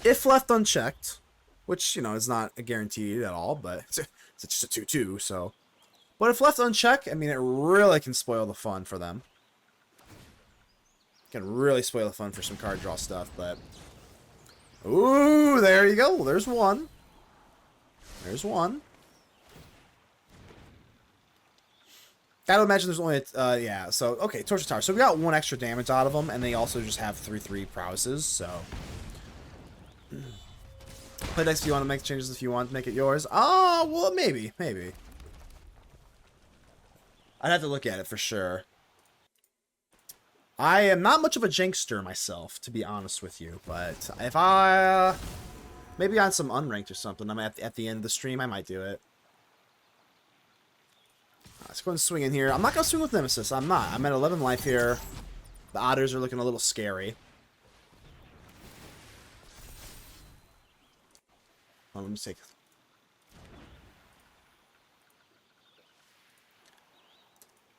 If left unchecked, which, you know, is not a guaranteed at all, but it's just a 2/2, so. But if left unchecked, I mean, it really can spoil the fun for them. Can really spoil the fun for some card draw stuff, but. Ooh, there you go. There's one. There's one. Gotta imagine there's only, yeah, so, okay, Torture Tower. So we got 1 extra damage out of them, and they also just have 3/3 prowesses, so. Play next if you want to make changes if you want to make it yours. Oh, well, maybe. I'd have to look at it for sure. I am not much of a Jinkster myself, to be honest with you, but if I, maybe on some unranked or something, I'm at the end of the stream, I might do it. Let's go and swing in here. I'm not going to swing with Nemesis. I'm not. I'm at 11 life here. The otters are looking a little scary. Oh, let me take.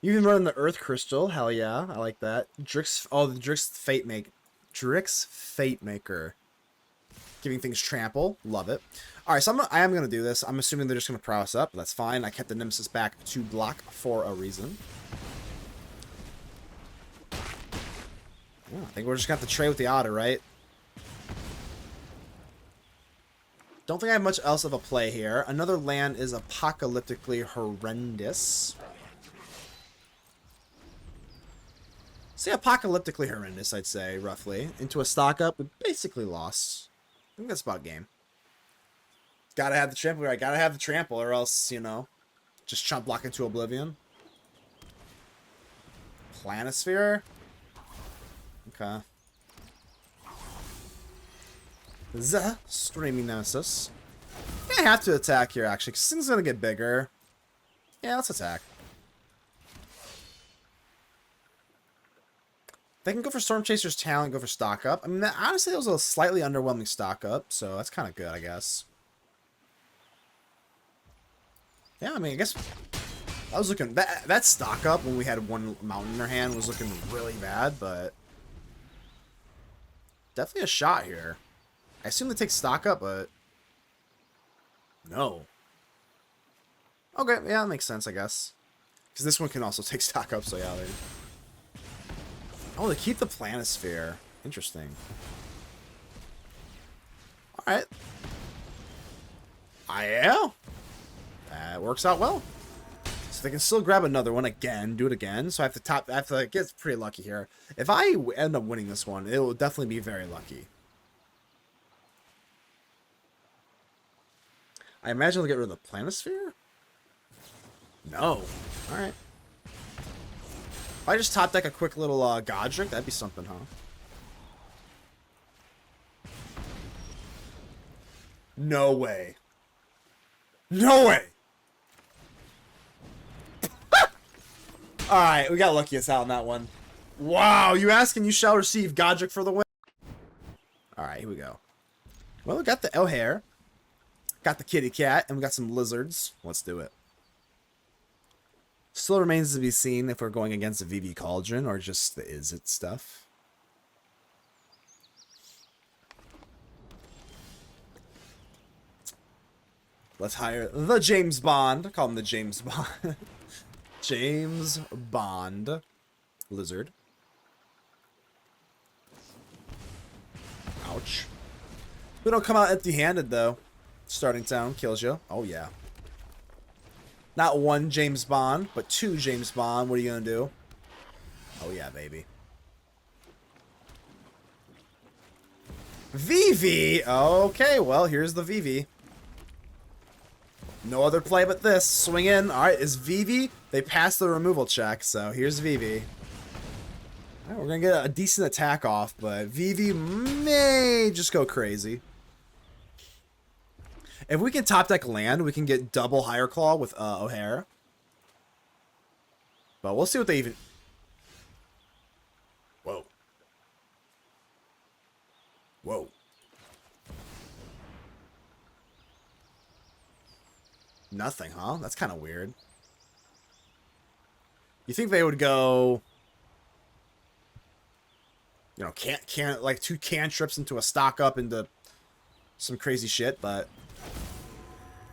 You can run the Earth Crystal. Hell yeah. I like that. Drix. Oh, the Drix Fate Maker. Giving things trample. Love it. Alright, so I am going to do this. I'm assuming they're just going to prowess up. That's fine. I kept the Nemesis back to block for a reason. Yeah, I think we're just going to have to trade with the Otter, right? Don't think I have much else of a play here. Another land is apocalyptically horrendous. Say apocalyptically horrendous, I'd say, roughly. Into a stock up, we basically lost. I think that's about game. Gotta have the trample, right? Gotta have the trample, or else, you know, just chump block into oblivion. Planisphere? Okay. The Screaming Nemesis. I have to attack here, actually, because this thing's gonna get bigger. Yeah, let's attack. They can go for Storm Chaser's Talent, go for stock up. I mean, honestly, that was a slightly underwhelming stock up, so that's kind of good, I guess. Yeah, I mean, I guess I was looking that stock up when we had 1 mountain in our hand was looking really bad, but definitely a shot here. I assume they take stock up, but no. Okay, yeah, that makes sense, I guess. Because this one can also take stock up, so yeah. Oh, they keep the Planisphere. Interesting. Alright. Yeah. That works out well. So they can still grab another one again, do it again. So I have to get pretty lucky here. If I end up winning this one, it will definitely be very lucky. I imagine they'll get rid of the Planisphere? No. Alright. If I just top deck a quick little Goddric, that'd be something, huh? No way. No way! Alright, we got lucky as hell on that one. Wow, you ask and you shall receive. Goddric for the win. Alright, here we go. Well, we got the Ojer. Got the kitty cat, and we got some lizards. Let's do it. Still remains to be seen if we're going against a VV Cauldron or just the Izzet stuff. Let's hire the James Bond. Call him the James Bond. James Bond. Lizard. Ouch. We don't come out empty-handed, though. Starting town kills you. Oh, yeah. Not 1 James Bond, but 2 James Bond. What are you going to do? Oh, yeah, baby. VV! Okay, well, here's the VV. No other play but this. Swing in. Alright, is VV? They passed the removal check, so here's VV. Alright, we're going to get a decent attack off, but VV may just go crazy. If we can top deck land, we can get double Higher Claw with Ojer. But we'll see what they even... Whoa. Whoa. Nothing, huh? That's kind of weird. You think they would go... you know, can't like 2 cantrips into a stock up into some crazy shit, but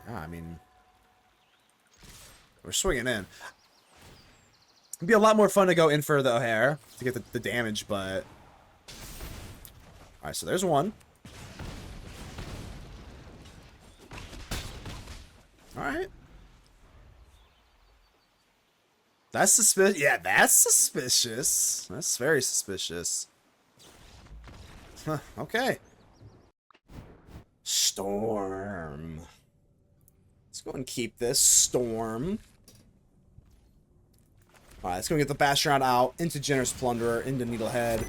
yeah, I mean, we're swinging in. It'd be a lot more fun to go in for the Ojer to get the damage, but all right, so there's one. All right. That's suspicious. Yeah, that's suspicious. That's very suspicious. Huh, okay. Storm. Let's go and keep this. Storm. Alright, let's go get the Bashtronaut out. Into Generous Plunderer. Into Needlehead.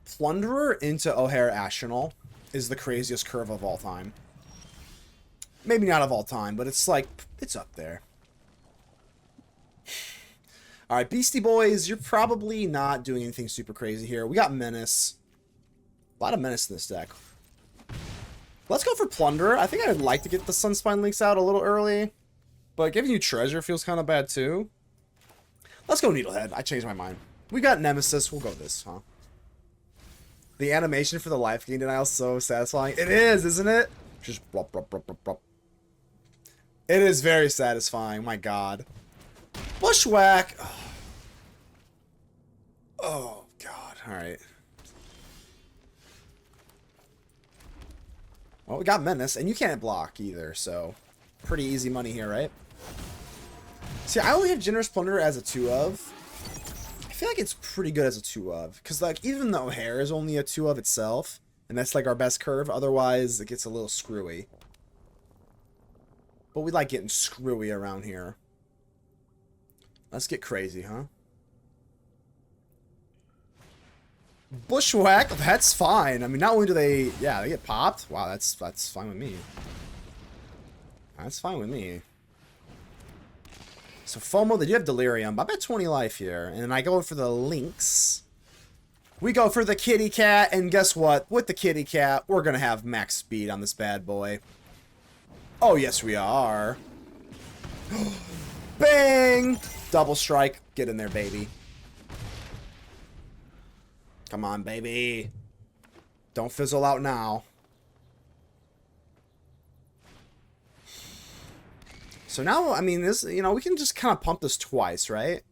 Plunderer into Ojer Axonil is the craziest curve of all time. Maybe not of all time, but it's like, it's up there. Alright, Beastie Boys, you're probably not doing anything super crazy here. We got Menace. A lot of Menace in this deck. Let's go for Plunderer. I think I'd like to get the Sunspine Lynx out a little early, but giving you Treasure feels kind of bad too. Let's go Needlehead. I changed my mind. We got Nemesis. We'll go this, huh? The animation for the life gain denial is so satisfying. It is, isn't it? Just blop, blop, blop, blop, blop. It is very satisfying. My God. Bushwhack. Oh God. All right. Well, we got Menace, and you can't block either, so pretty easy money here, right? See, I only have Generous Plunderer as a 2 of. I feel like it's pretty good as a 2 of, because like even though Ojer is only a 2 of itself, and that's like our best curve, otherwise it gets a little screwy. But we like getting screwy around here. Let's get crazy, huh? Bushwhack, that's fine. I mean, not only do they, yeah, they get popped. Wow, that's fine with me. That's fine with me. So FOMO, they do have Delirium. I bet 20 life here. And then I go for the Lynx. We go for the kitty cat, and guess what? With the kitty cat, we're gonna have max speed on this bad boy. Oh, yes, we are. Bang! Double strike. Get in there, baby. Come on, baby. Don't fizzle out now. So now, I mean, this, you know, we can just kind of pump this twice, right?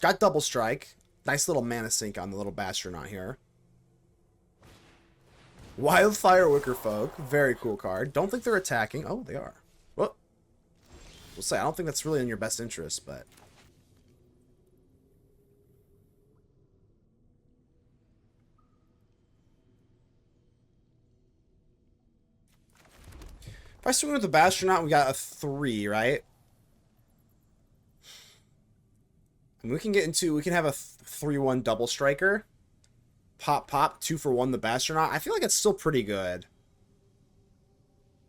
Got double strike. Nice little mana sink on the little Bashtronaut here. Wildfire Wickerfolk. Very cool card. Don't think they're attacking. Oh, they are. Well, we'll say, I don't think that's really in your best interest, but... If I swing with the Bashtronaut, we got a 3, right? And we can get into, we can have a 3-1 double striker. Pop, pop, 2 for 1 the Bashtronaut. I feel like it's still pretty good.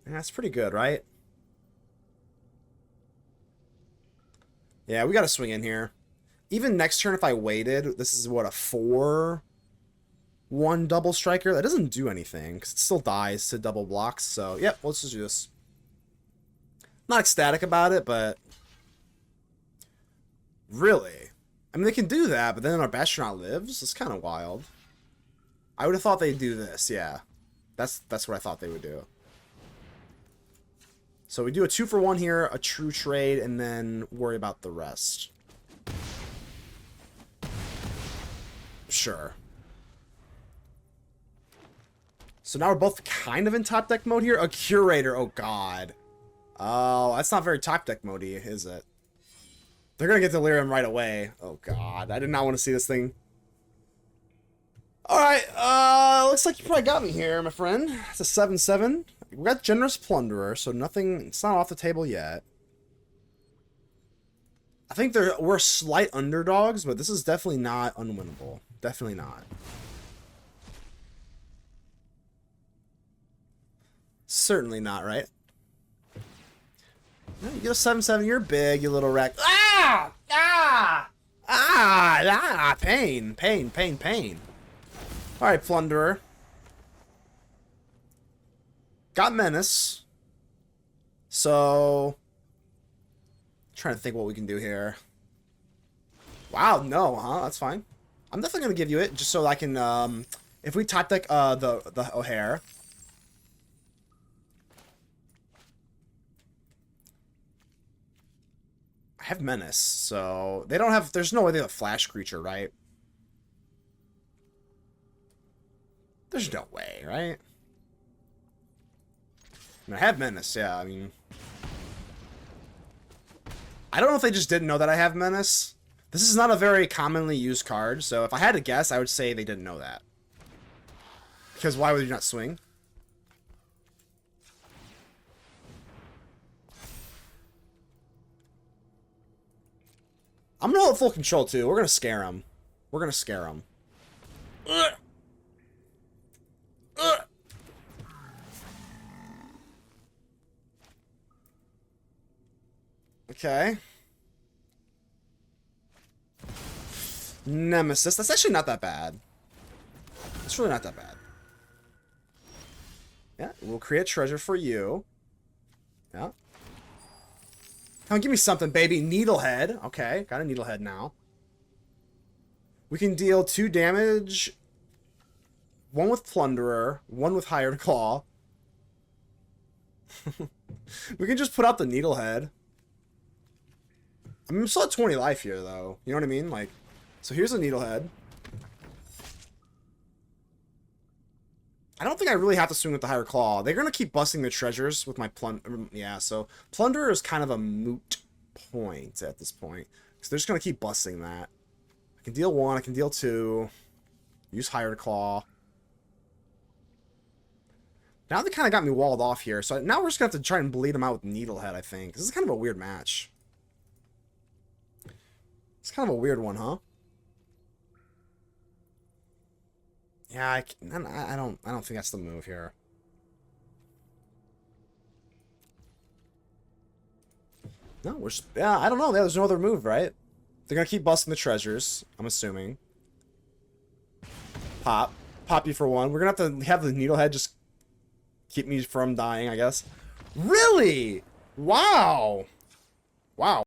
Yeah, that's pretty good, right? Yeah, we got to swing in here. Even next turn, if I waited, this is what, a 4-1 double striker? That doesn't do anything, because it still dies to double blocks. So, yep, let's just do this. Not ecstatic about it, but... Really? I mean, they can do that, but then our Bashtronaut lives? It's kind of wild. I would have thought they'd do this, yeah. That's what I thought they would do. So we do a 2 for 1 here, a true trade, and then worry about the rest. Sure. So now we're both kind of in top deck mode here. A Curator, oh god. Oh, that's not very top deck mode-y, is it? They're gonna get Delirium right away. Oh god, I did not want to see this thing. Alright, looks like you probably got me here, my friend. It's a 7-7. We got Generous Plunderer, so nothing, it's not off the table yet. I think we're slight underdogs, but this is definitely not unwinnable. Definitely not. Certainly not, right? You get a 7-7, you're big, you little wreck. Ah! Ah! Ah! Ah! Pain, pain, pain, pain. Alright, Plunderer. Got Menace. So... trying to think what we can do here. Wow, no, huh? That's fine. I'm definitely gonna give you it just so I can. If we top deck the Ojer. I have Menace, so they don't have. There's no way they have a flash creature, right? There's no way, right? I have Menace, yeah, I mean... I don't know if they just didn't know that I have Menace. This is not a very commonly used card, so if I had to guess, I would say they didn't know that. Because why would you not swing? I'm gonna hold full control, too. We're gonna scare him. We're gonna scare him. Ugh. Ugh. Okay. Nemesis. That's actually not that bad. It's really not that bad. Yeah, we'll create treasure for you. Yeah. Come on, give me something, baby. Needlehead. Okay, got a Needlehead now. We can deal 2 damage. 1 with Plunderer. 1 with Hired Claw. We can just put out the Needlehead. I'm still at 20 life here, though. You know what I mean? Like, so here's a Needlehead. I don't think I really have to swing with the Higher Claw. They're going to keep busting the treasures with my yeah, so Plunderer is kind of a moot point at this point. So they're just going to keep busting that. I can deal 1, I can deal 2. Use Higher Claw. Now they kind of got me walled off here. So now we're just going to have to try and bleed them out with Needlehead, I think. This is kind of a weird match. It's kind of a weird one, huh? Yeah, I don't think that's the move here. No, we're just, yeah, I don't know. There's no other move, right? They're gonna keep busting the treasures, I'm assuming. Pop you for 1. We're gonna have to have the Needlehead just keep me from dying, I guess. Really? Wow. Wow.